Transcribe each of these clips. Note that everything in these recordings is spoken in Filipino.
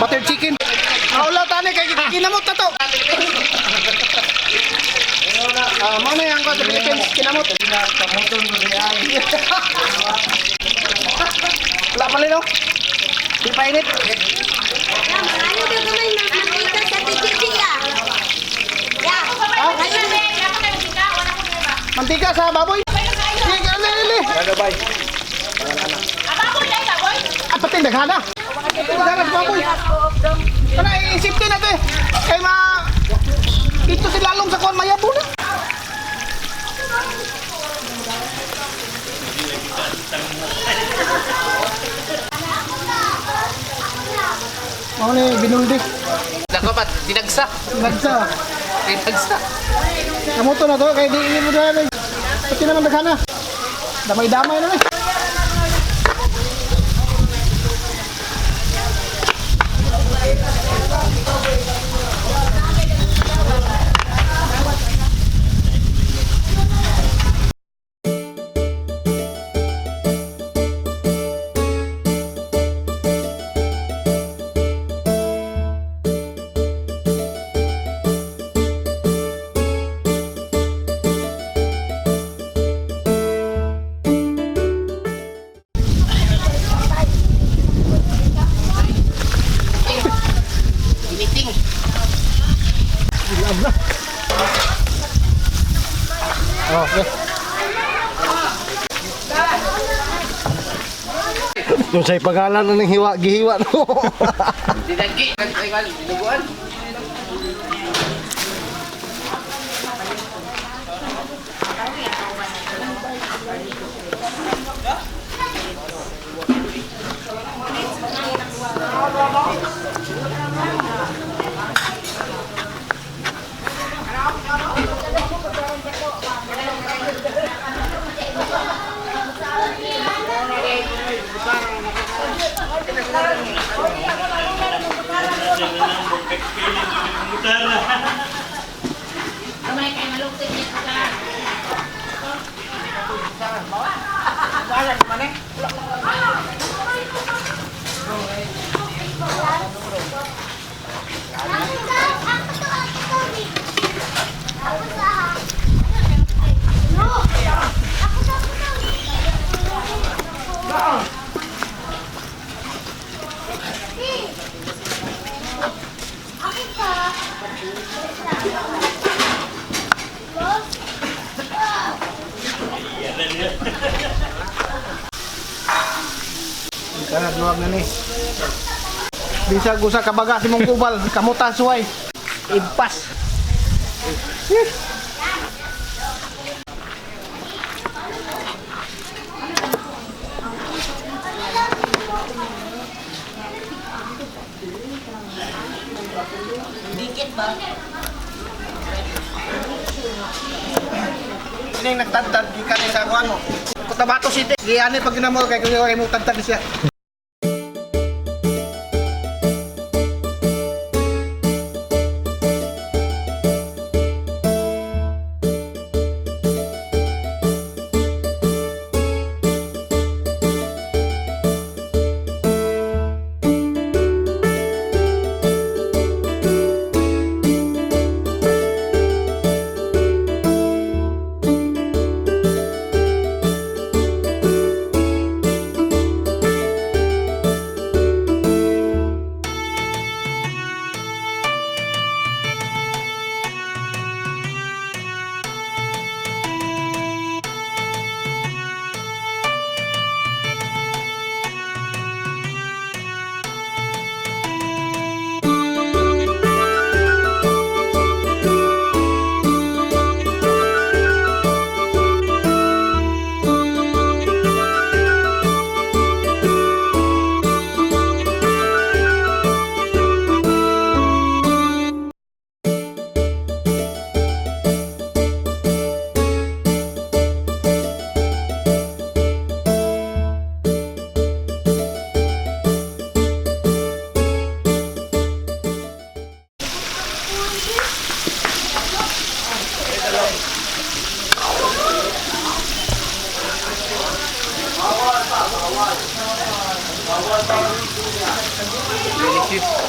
butter chicken. Maulaw tani kay kinamot na to. Mana yang kau Philippines kinamot. Wala pala no? Di painit. Ano ba kamay makita sa tikiti ya? Ya. Mantika sa baboy. Lili. Ano ba? Apatin daghana. Daghana sa baboy. Kana isipin na to eh. Kay dito si lalong sa kuan mayabo na. Ano ni binuldi? Nakapat, dinagsa. Nagsa. Dinagsa. Kamuto na to kay di mo na. Pati naman daghana. Damay-damay na ni. Okay. Kung sa'y pagalan ng gihiwa no. Dinagi. Dinuguan. Kamay kay malungkot niya ka. Kana luwag na ni. Bisa gusa kabaga si mong kubal, kamutan suway. Impas. Dikit ba? Ini yang nagtantad gikan sa kuan mo. Cotabato City. Giyani pag ginamol kay mo tantad siya.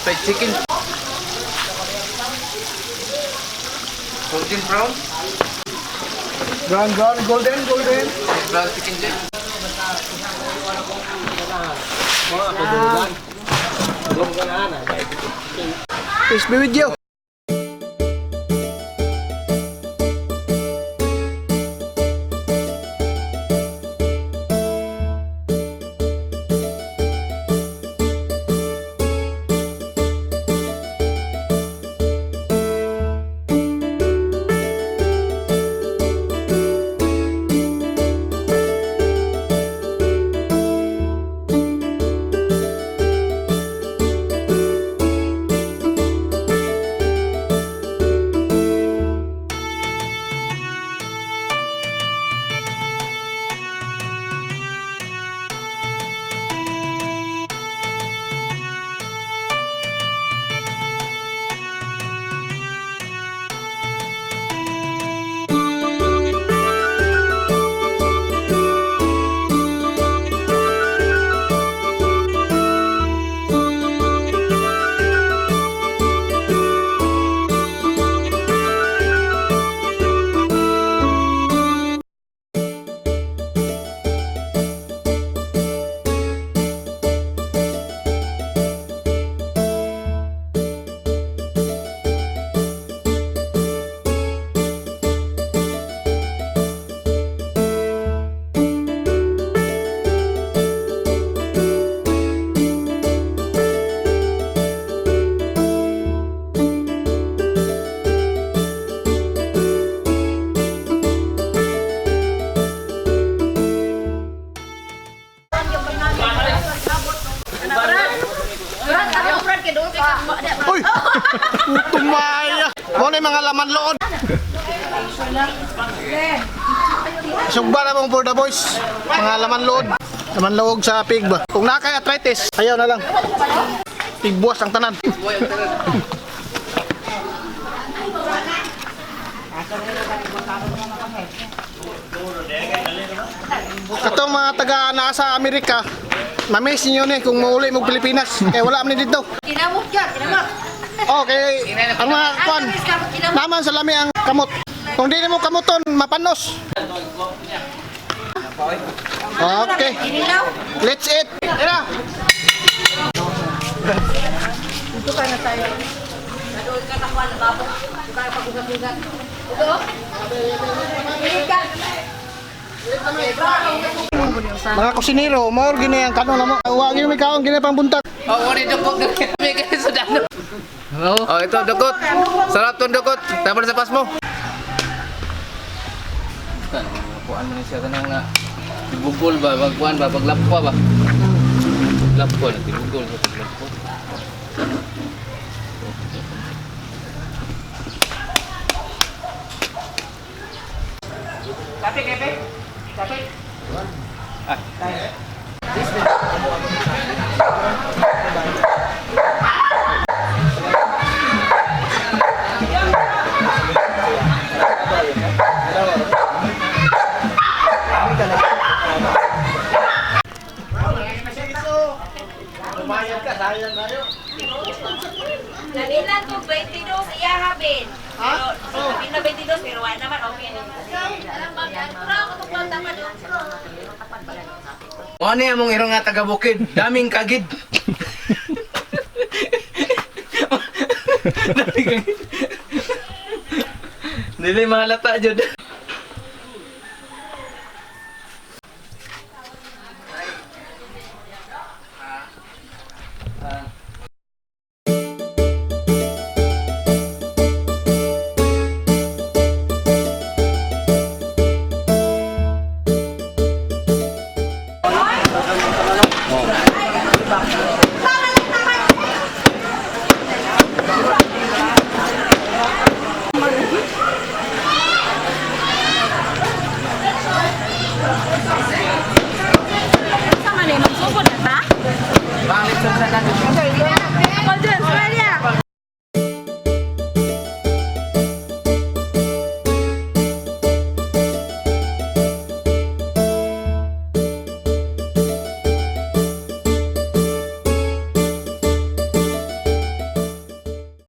Fried chicken. Golden brown. Brown, golden. Brown chicken dyan. Peace be with you. Uy! Tumaya! Mo na yung mga laman loob. Sugba na mong for the boys. Mga laman loob. Laman loob sa pig ba? Kung nakay arthritis, ayaw na lang. Pigbuwas ang tanan. Katong mga taga naa sa Amerika, mamiss niyo ni kung mauli mo Pilipinas. Kaya wala man dito. Kinamot yan, kinamot. Okay, ang mga kwan, naman sa lami ang kamot. Kung di mo kamuton, mapanos. Okay, Inilaw. let's eat. Tira. Ito ka na tayo. Nadoon ka na kuha na babo. Ito ka pag-ugat-ugat. Ito? Ilit ka. Mga kusinero, more gini ang kanon mo. Huwag yung may kaon, gini pang buntag. Oh, wala dukot na kami kayo sa dano. Oh, ito dukot. Sarap tong dukot. Tapos sa pas mo. Kuan mo ni siya kanang nga. Dibugol ba, magkuan ba, paglapwa ba. Lapwa na dibugol sa paglapwa. Kape, kape. Kape. Nanilan ko 22 iya habin. Ha? Sabi na 22 pero wala naman okay na. Ano yung mong irong nga taga-bukid? Daming kagid. Daming kagid. Dili mahalata, Jod.